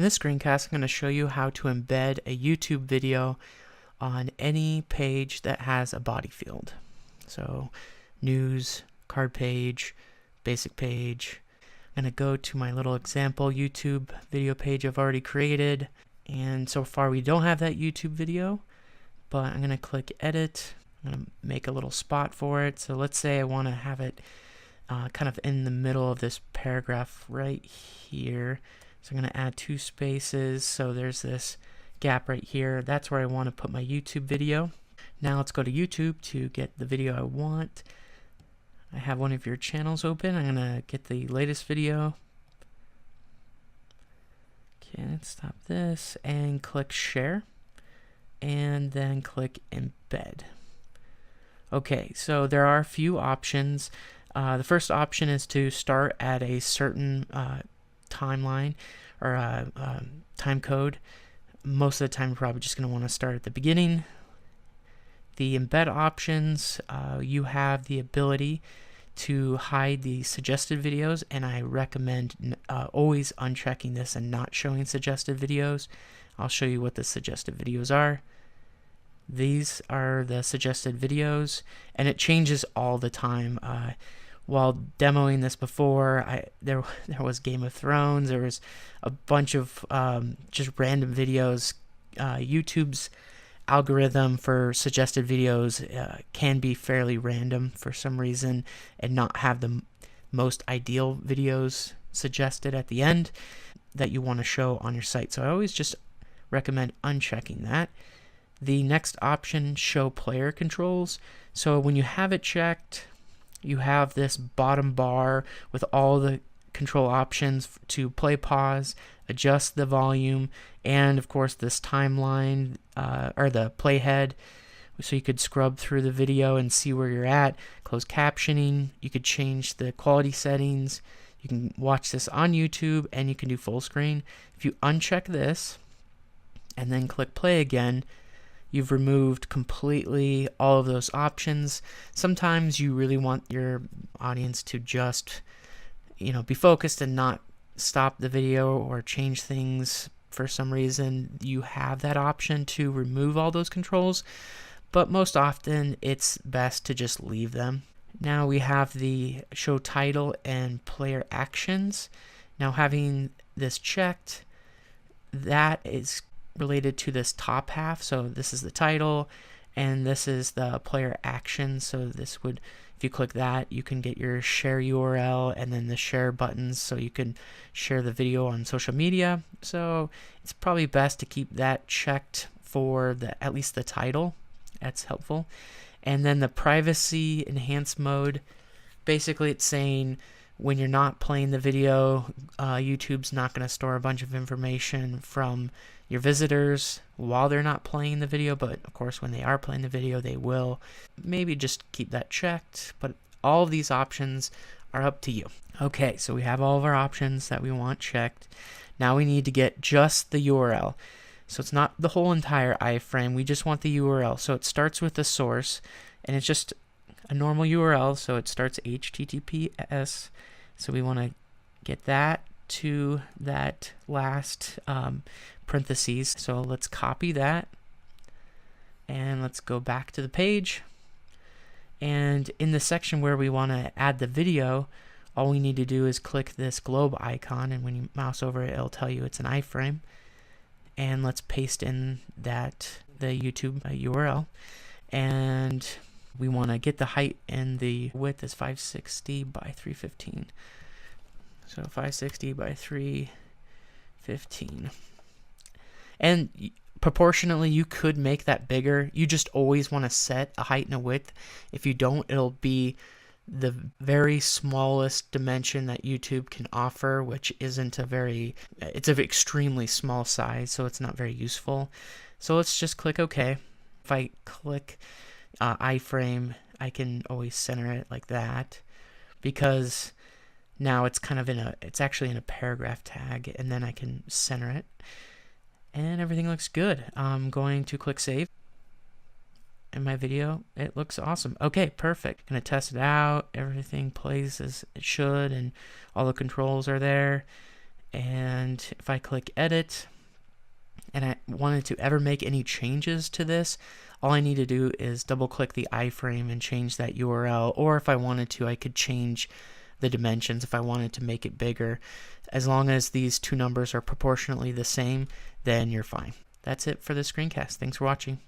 In this screencast, I'm going to show you how to embed a YouTube video on any page that has a body field. So, news, card page, basic page. I'm going to go to my little example YouTube video page I've already created. And so far we don't have that YouTube video, but I'm going to click edit. I'm going to make a little spot for it. So let's say I want to have it kind of in the middle of this paragraph right here. So I'm going to add 2 spaces. So there's this gap right here. That's where I want to put my YouTube video. Now let's go to YouTube to get the video I want. I have one of your channels open. I'm going to get the latest video. Okay, let's stop this and click share. And then click embed. Okay, so there are a few options. The first option is to start at a certain timeline or time code. Most of the time, you're probably just going to want to start at the beginning. The embed options, you have the ability to hide the suggested videos, and I recommend always unchecking this and not showing suggested videos. I'll show you what the suggested videos are. These are the suggested videos, and it changes all the time. While demoing this before, there was Game of Thrones. There was a bunch of just random videos. YouTube's algorithm for suggested videos can be fairly random for some reason and not have the most ideal videos suggested at the end that you want to show on your site. So I always just recommend unchecking that. The next option, show player controls. So when you have it checked, you have this bottom bar with all the control options to play, pause, adjust the volume, and of course this timeline or the playhead, so you could scrub through the video and see where you're at. Closed captioning, you could change the quality settings. You can watch this on YouTube and you can do full screen. If you uncheck this and then click play again, you've removed completely all of those options. Sometimes you really want your audience to just, be focused and not stop the video or change things for some reason. You have that option to remove all those controls, but most often it's best to just leave them. Now we have the show title and player actions. Now having this checked, that is related to this top half. So this is the title and this is the player action. So this would, if you click that, you can get your share URL and then the share buttons so you can share the video on social media. So it's probably best to keep that checked for at least the title. That's helpful. And then the privacy enhanced mode, basically it's saying when you're not playing the video, YouTube's not going to store a bunch of information from your visitors while they're not playing the video, but of course when they are playing the video they will. Maybe just keep that checked, but all of these options are up to you. Okay, so we have all of our options that we want checked. Now we need to get just the URL. So it's not the whole entire iframe, we just want the URL. So it starts with the source and it's just a normal URL, so it starts HTTPS. So we want to get that to that last parentheses. So let's copy that and let's go back to the page. And in the section where we want to add the video, all we need to do is click this globe icon, and when you mouse over it, it'll tell you it's an iframe. And let's paste in the YouTube URL. And we want to get the height and the width is 560 by 315. So 560 by 315. And proportionally, you could make that bigger. You just always want to set a height and a width. If you don't, it'll be the very smallest dimension that YouTube can offer, which isn't it's an extremely small size, so it's not very useful. So let's just click OK. If I click iframe, I can always center it like that, because now it's kind of it's actually in a paragraph tag, and then I can center it and everything looks good. I'm going to click save. In my video, it looks awesome. Okay, perfect. Gonna test it out. Everything plays as it should, and all the controls are there. And if I click edit and I wanted to ever make any changes to this, all I need to do is double click the iframe and change that URL, or if I wanted to, I could change the dimensions if I wanted to make it bigger. As long as these two numbers are proportionately the same, then you're fine. That's it for the screencast. Thanks for watching.